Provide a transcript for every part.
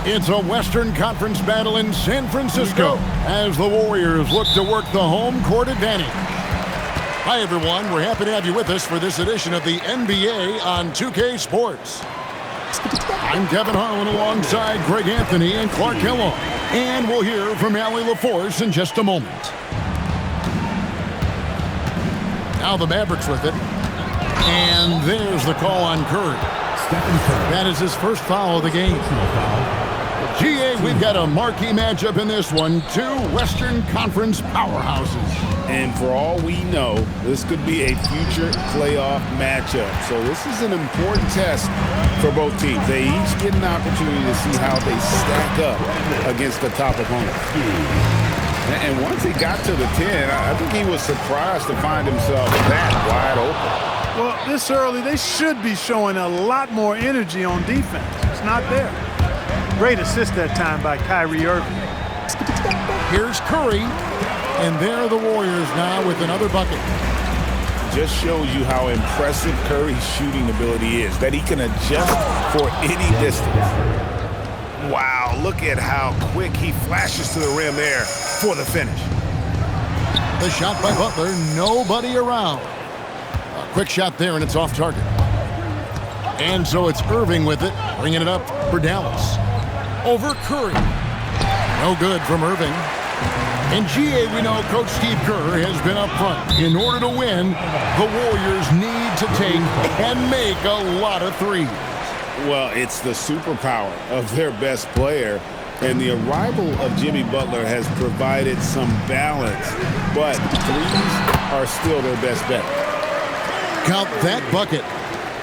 It's a Western Conference battle in San Francisco as the Warriors look to work the home court advantage. Hi, everyone. We're happy to have you with us for this edition of the NBA on 2K Sports. I'm Kevin Harlan alongside Greg Anthony and Clark Kellogg. And we'll hear from Allie LaForce in just a moment. Now the Mavericks with it. And there's the call on Curry. That is his first foul of the game. GA, we've got a marquee matchup in this one. Two Western Conference powerhouses. And for all we know, this could be a future playoff matchup. So this is an important test for both teams. They each get an opportunity to see how they stack up against the top opponent. And once he got to the 10, I think he was surprised to find himself that wide open. Well, this early, they should be showing a lot more energy on defense. It's not there. Great assist that time by Kyrie Irving. Here's Curry, and there are the Warriors now with another bucket. Just shows you how impressive Curry's shooting ability is, that he can adjust for any distance. Wow, look at how quick he flashes to the rim there for the finish. The shot by Butler, nobody around. A quick shot there, and it's off target. And so it's Irving with it, bringing it up for Dallas. Over Curry. No good from Irving. In GA, we know Coach Steve Kerr has been up front. In order to win, the Warriors need to take and make a lot of threes. Well, it's the superpower of their best player, and the arrival of Jimmy Butler has provided some balance, but threes are still their best bet. Count that bucket.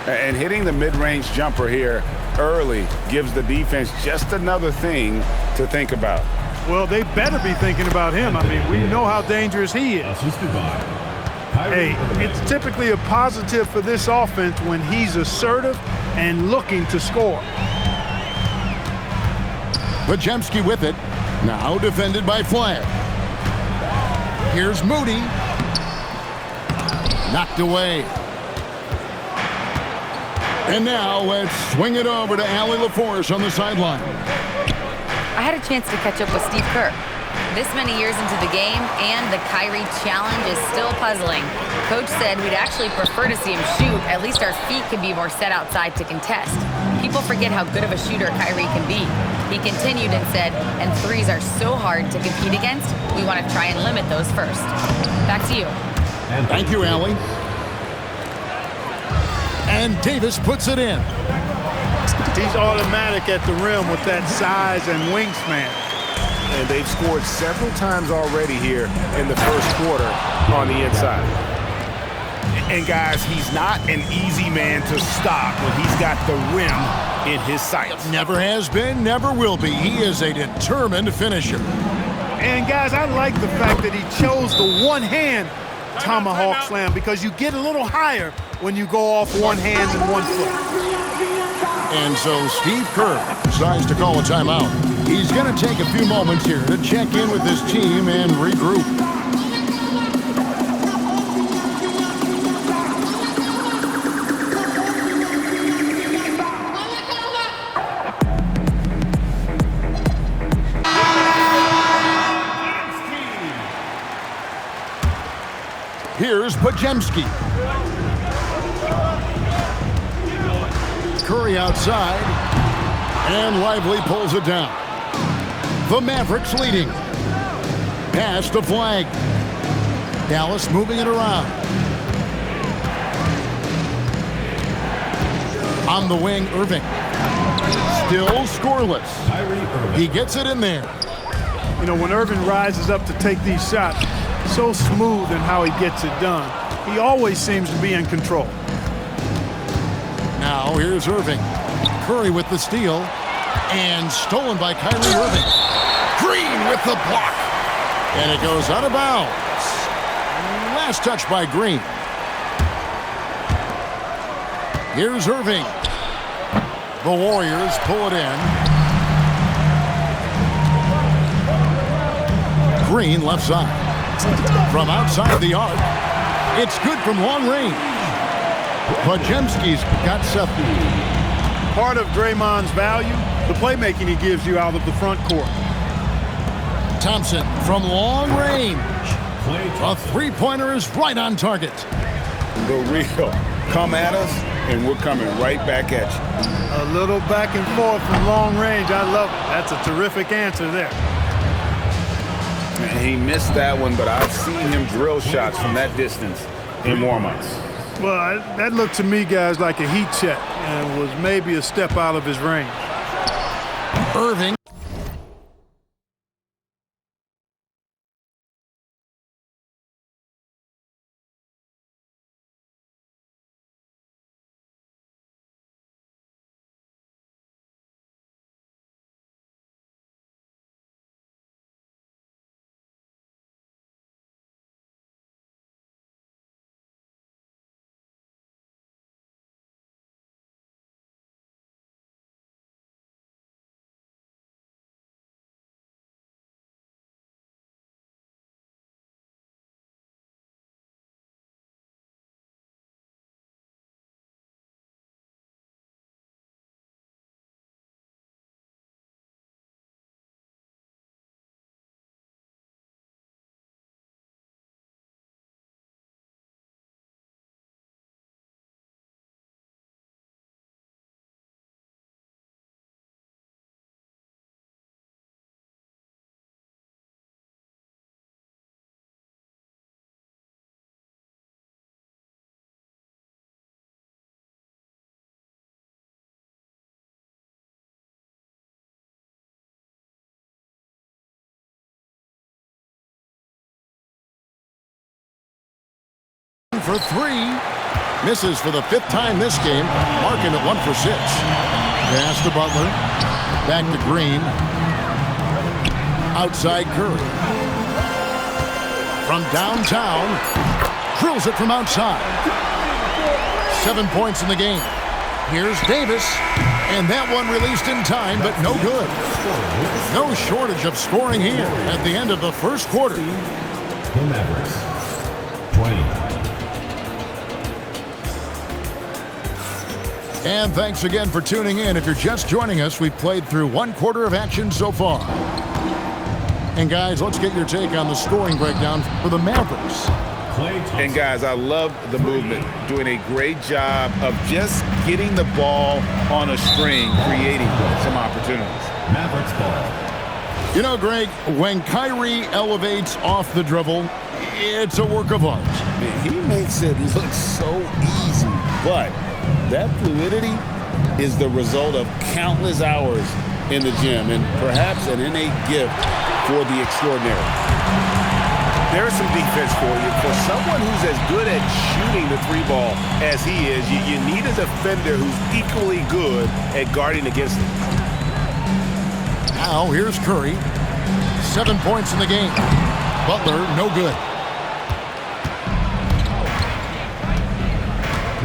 And hitting the mid-range jumper here early gives the defense just another thing to think about. Well, they better be thinking about him. I mean, we know how dangerous he is. Hey, it's typically a positive for this offense when he's assertive and looking to score. Podziemski with it. Now defended by Flag. Here's Moody. Knocked away. And now let's swing it over to Allie LaForce on the sideline. I had a chance to catch up with Steve Kerr. This many years into the game, and the Kyrie challenge is still puzzling. Coach said we'd actually prefer to see him shoot. At least our feet can be more set outside to contest. People forget how good of a shooter Kyrie can be. He continued and said, and threes are so hard to compete against, we want to try and limit those first. Back to you. Thank you, Allie. And Davis puts it in. He's automatic at the rim with that size and wingspan. And they've scored several times already here in the first quarter on the inside. And guys, he's not an easy man to stop when he's got the rim in his sights. Never has been, never will be. He is a determined finisher. And guys, I like the fact that he chose the one-hand tomahawk slam because you get a little higher when you go off one hand and one foot. And so Steve Kerr decides to call a timeout. He's going to take a few moments here to check in with his team and regroup. Here's Podziemski. Curry outside, and Lively pulls it down. The Mavericks leading. Pass to Flag. Dallas moving it around. On the wing, Irving. Still scoreless. He gets it in there. You know, when Irving rises up to take these shots, so smooth in how he gets it done. He always seems to be in control. Now here's Irving. Curry with the steal. And stolen by Kyrie Irving. Green with the block. And it goes out of bounds. Last touch by Green. Here's Irving. The Warriors pull it in. Green left side. From outside the arc. It's good from long range. Podziemski's got something. Part of Draymond's value the playmaking he gives you out of the front court. Thompson from long range. A three-pointer is right on target. The real. Come at us, and we're coming right back at you. A little back and forth from long range. I love it. That's a terrific answer there. And he missed that one, but I've seen him drill shots from that distance in warm-ups. Well, that looked to me, guys, like a heat check and was maybe a step out of his range. Irving. For three. Misses for the fifth time this game. Marking at 1 for 6. Pass to Butler. Back to Green. Outside Curry. From downtown. Drills it from outside. 7 points in the game. Here's Davis. And that one released in time, but no good. No shortage of scoring here at the end of the first quarter. The Mavericks. 20. And thanks again for tuning in. If you're just joining us, we've played through 1 quarter of action so far. And guys, let's get your take on the scoring breakdown for the Mavericks. And guys, I love the movement. Doing a great job of just getting the ball on a string, creating some opportunities. Mavericks ball. You know, Greg, when Kyrie elevates off the dribble, it's a work of art. Man, he makes it look so easy, but that fluidity is the result of countless hours in the gym and perhaps an innate gift for the extraordinary. There's some defense for you. For someone who's as good at shooting the three ball as he is, you need a defender who's equally good at guarding against it. Now, here's Curry. 7 points in the game. Butler, no good.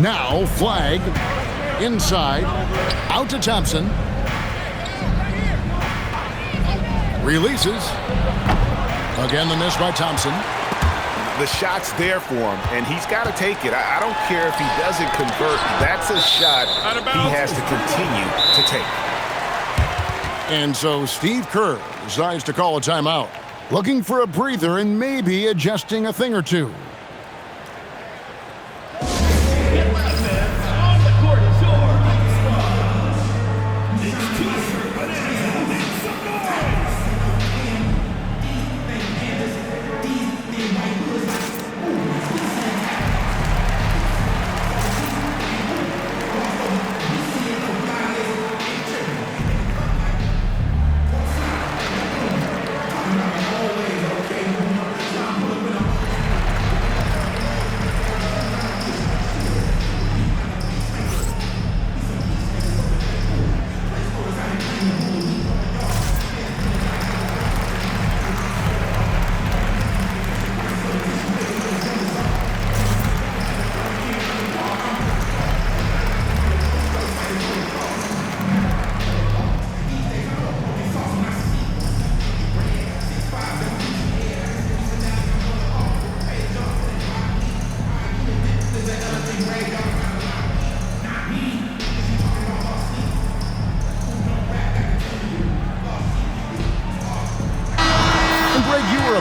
Now, Flag. Inside. Out to Thompson. Releases. Again, the miss by Thompson. The shot's there for him, and he's got to take it. I don't care if he doesn't convert. That's a shot he has to continue to take. And so Steve Kerr decides to call a timeout, looking for a breather and maybe adjusting a thing or two.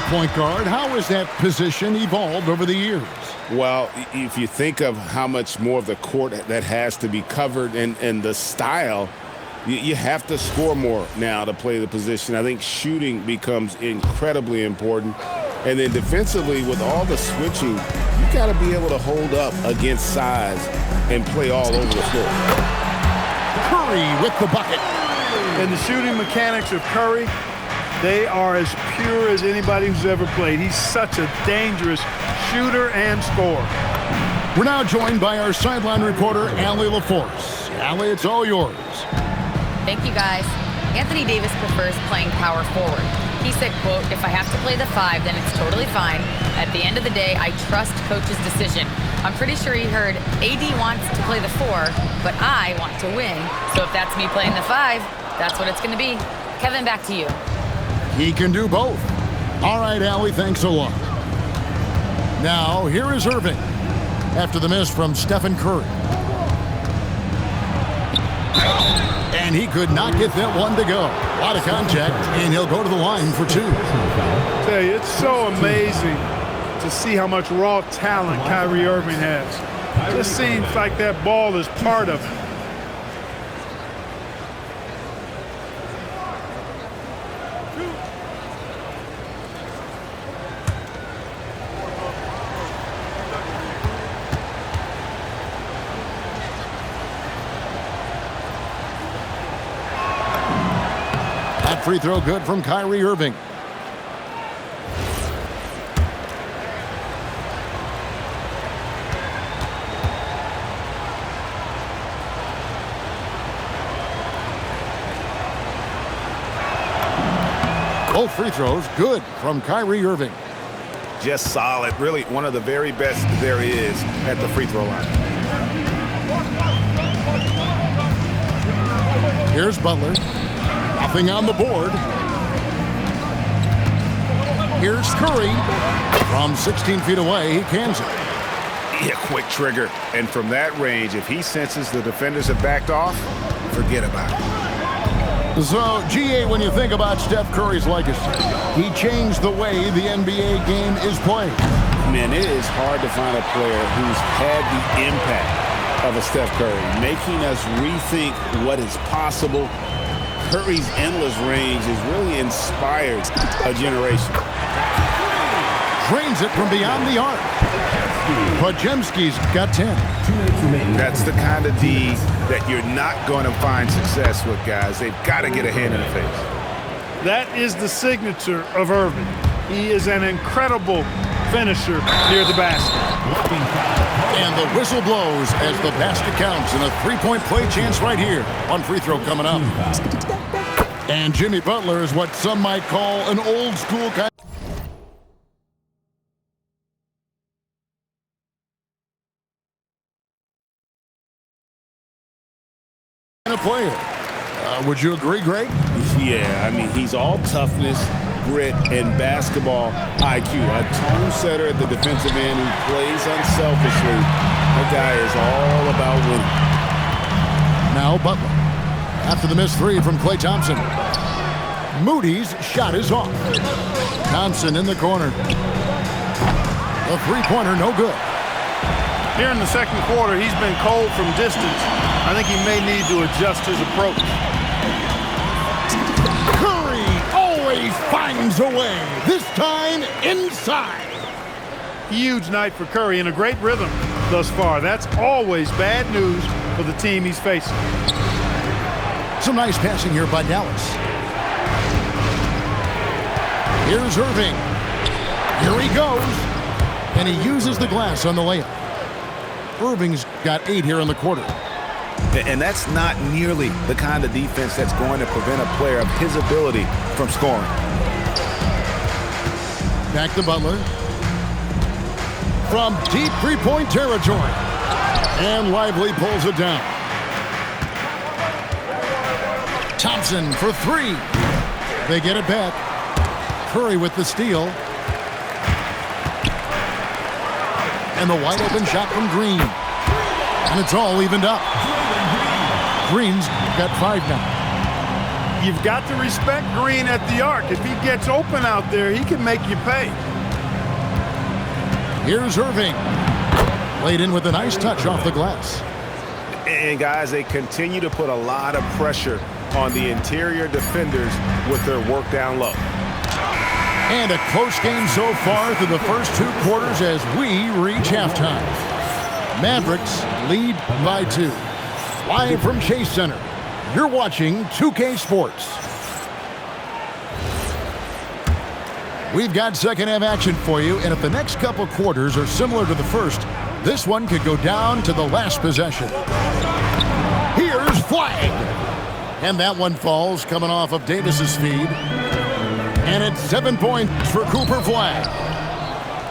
point guard. How has that position evolved over the years? Well, if you think of how much more of the court that has to be covered and the style, you have to score more now to play the position. I think shooting becomes incredibly important. And then defensively, with all the switching, you got to be able to hold up against size and play all over the floor. Curry with the bucket. And the shooting mechanics of Curry, they are as pure as anybody who's ever played. He's such a dangerous shooter and scorer. We're now joined by our sideline reporter, Allie LaForce. Allie, it's all yours. Thank you, guys. Anthony Davis prefers playing power forward. He said, quote, "If I have to play the 5, then it's totally fine. At the end of the day, I trust coach's decision." I'm pretty sure he heard AD wants to play the 4, but I want to win. So if that's me playing the 5, that's what it's going to be. Kevin, back to you. He can do both. All right, Allie, thanks a lot. Now, here is Irving after the miss from Stephen Curry. And he could not get that one to go. A lot of contact, and he'll go to the line for 2. I tell you, it's so amazing to see how much raw talent Kyrie Irving has. It just seems like that ball is part of him. Free throw good from Kyrie Irving. Both free throws good from Kyrie Irving. Just solid. Really one of the very best there is at the free throw line. Here's Butler. Nothing on the board. Here's Curry. From 16 feet away, he cans it. Yeah, quick trigger. And from that range, if he senses the defenders have backed off, forget about it. So, GA, when you think about Steph Curry's legacy, he changed the way the NBA game is played. Man, it is hard to find a player who's had the impact of a Steph Curry, making us rethink what is possible. Curry's endless range has really inspired a generation. Drains it from beyond the arc. Podziemski's got 10. That's the kind of D that you're not going to find success with, guys. They've got to get a hand in the face. That is the signature of Irving. He is an incredible finisher near the basket. And the whistle blows as the basket counts, and a three-point play chance right here. One free throw coming up. And Jimmy Butler is what some might call an old-school kind of player. Would you agree, Greg? Yeah, I mean, he's all toughness, grit, and basketball IQ. A tone setter at the defensive end who plays unselfishly. That guy is all about winning. Now Butler. After the missed 3 from Klay Thompson. Moody's shot is off. Thompson in the corner. A three-pointer, no good. Here in the second quarter, he's been cold from distance. I think he may need to adjust his approach. Curry always finds a way, this time inside. Huge night for Curry and a great rhythm thus far. That's always bad news for the team he's facing. Some nice passing here by Dallas. Here's Irving. Here he goes. And he uses the glass on the layup. Irving's got 8 here in the quarter. And that's not nearly the kind of defense that's going to prevent a player of his ability from scoring. Back to Butler. From deep three-point territory. And Lively pulls it down. Thompson for 3. They get it back. Curry with the steal. And the wide open shot from Green. And it's all evened up. Green's got 5 now. You've got to respect Green at the arc. If he gets open out there, he can make you pay. Here's Irving. Laid in with a nice touch off the glass. And guys, they continue to put a lot of pressure on the interior defenders with their work down low. And a close game so far through the first 2 quarters as we reach halftime. Mavericks lead by 2. Live from Chase Center, you're watching 2K Sports. We've got second half action for you, and if the next couple quarters are similar to the first, this one could go down to the last possession. Here's Flag. And that one falls coming off of Davis's feed. And it's 7 points for Cooper Flag.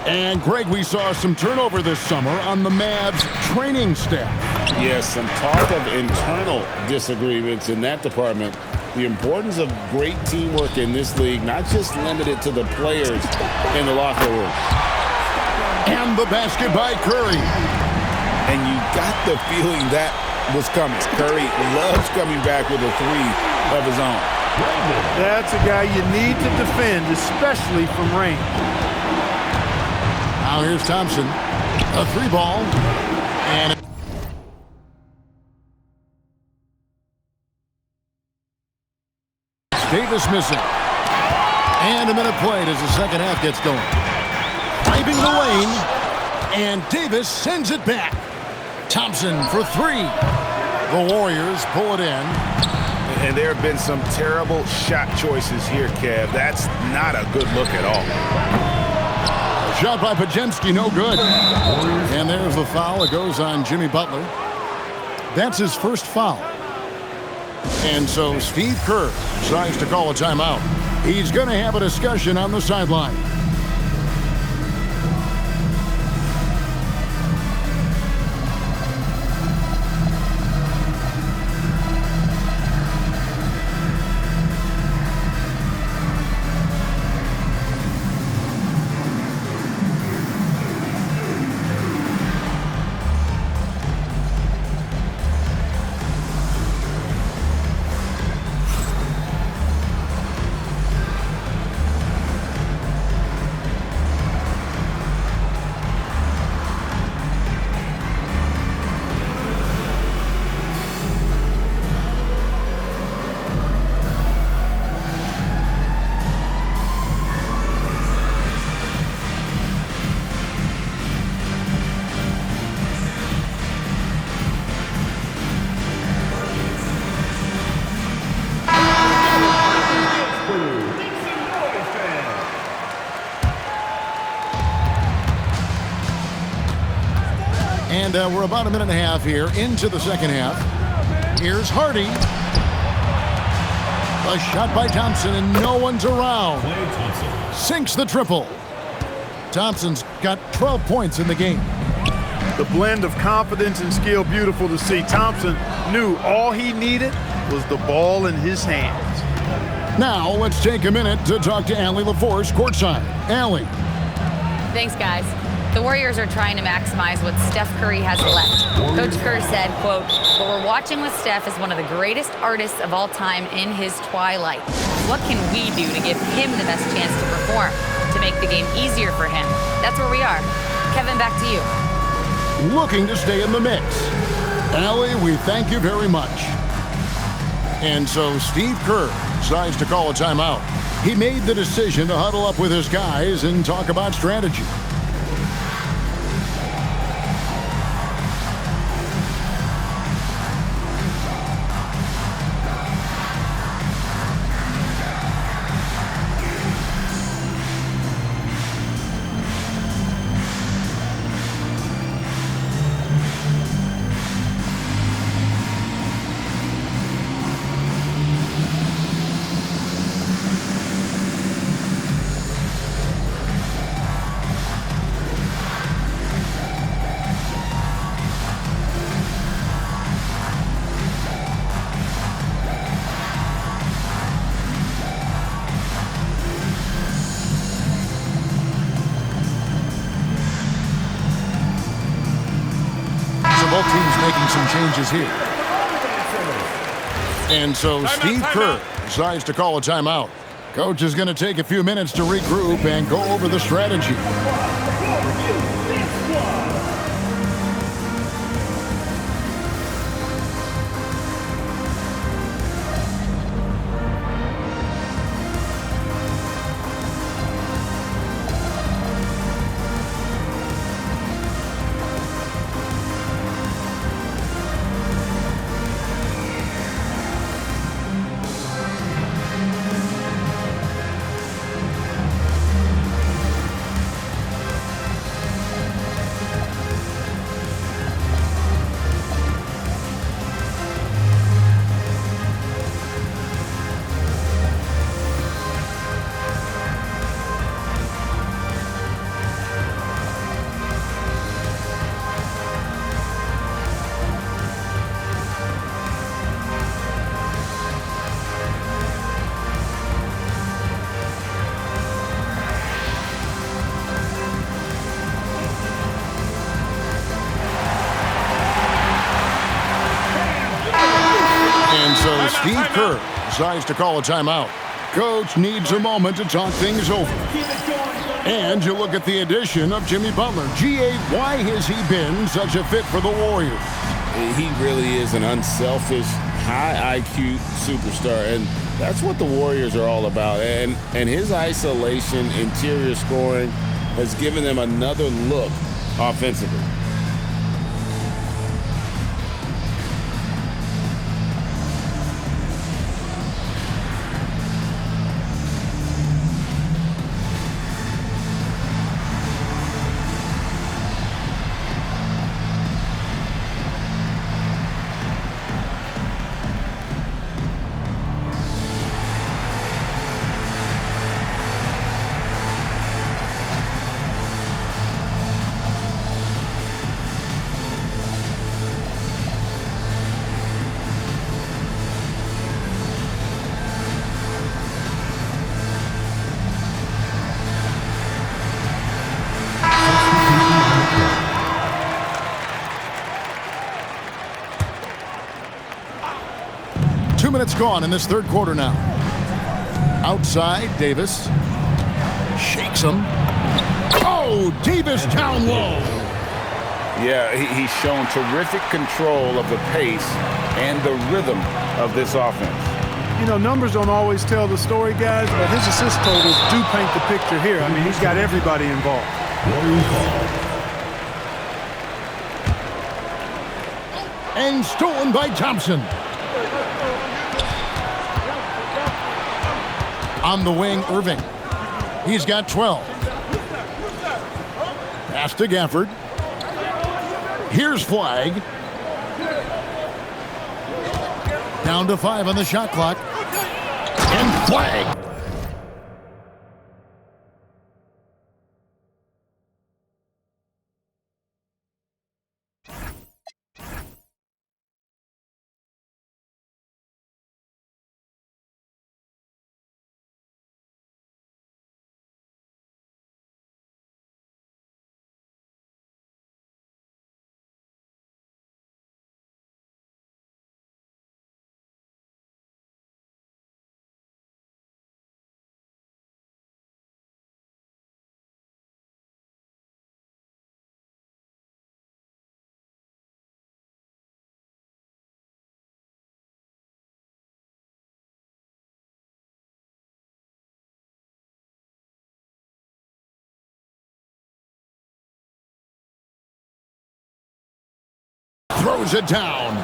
And Greg, we saw some turnover this summer on the Mavs training staff. Yes, some talk of internal disagreements in that department. The importance of great teamwork in this league, not just limited to the players in the locker room. And the basket by Curry. And you got the feeling that was coming. Curry loves coming back with a 3 of his own. That's a guy you need to defend, especially from range. Now here's Thompson. A 3 ball. And Davis missing. And a minute played as the second half gets going. Driving the lane. And Davis sends it back. Thompson for 3. The Warriors pull it in. And there have been some terrible shot choices here, Kev. That's not a good look at all. Shot by Podziemski, no good. And there's the foul. It goes on Jimmy Butler. That's his first foul. And so Steve Kerr decides to call a timeout. He's going to have a discussion on the sideline. And we're about a minute and a half here into the second half. Here's Hardy. A shot by Thompson, and no one's around. Sinks the triple. Thompson's got 12 points in the game. The blend of confidence and skill, beautiful to see. Thompson knew all he needed was the ball in his hands. Now let's take a minute to talk to Allie LaForce courtside. Allie. Thanks, guys. The Warriors are trying to maximize what Steph Curry has left. Coach Kerr said, quote, "What we're watching with Steph is one of the greatest artists of all time in his twilight. What can we do to give him the best chance to perform, to make the game easier for him?" That's where we are. Kevin, back to you. Looking to stay in the mix. Allie, we thank you very much. And so Steve Kerr decides to call a timeout. He made the decision to huddle up with his guys and talk about strategy. Both teams making some changes here. And so Steve Kerr decides to call a timeout. Coach is going to take a few minutes to regroup and go over the strategy. So Steve Kerr decides to call a timeout. Coach needs a moment to talk things over. And you look at the addition of Jimmy Butler. G.A., why has he been such a fit for the Warriors? He really is an unselfish, high IQ superstar, and that's what the Warriors are all about. And his isolation, interior scoring has given them another look offensively. Minutes gone in this third quarter now. Outside, Davis shakes him. Oh, Davis down low. Yeah, he's shown terrific control of the pace and the rhythm of this offense. You know, numbers don't always tell the story, guys, but his assist totals do paint the picture here. I mean, he's got everybody involved. And stolen by Thompson. On the wing, Irving. He's got 12. Pass to Gafford. Here's Flag. Down to 5 on the shot clock. And Flag. Throws it down.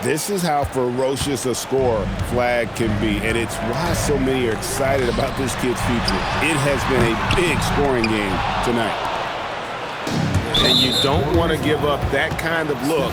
This is how ferocious a scorer Flag can be, and it's why so many are excited about this kid's future. It has been a big scoring game tonight. And you don't want to give up that kind of look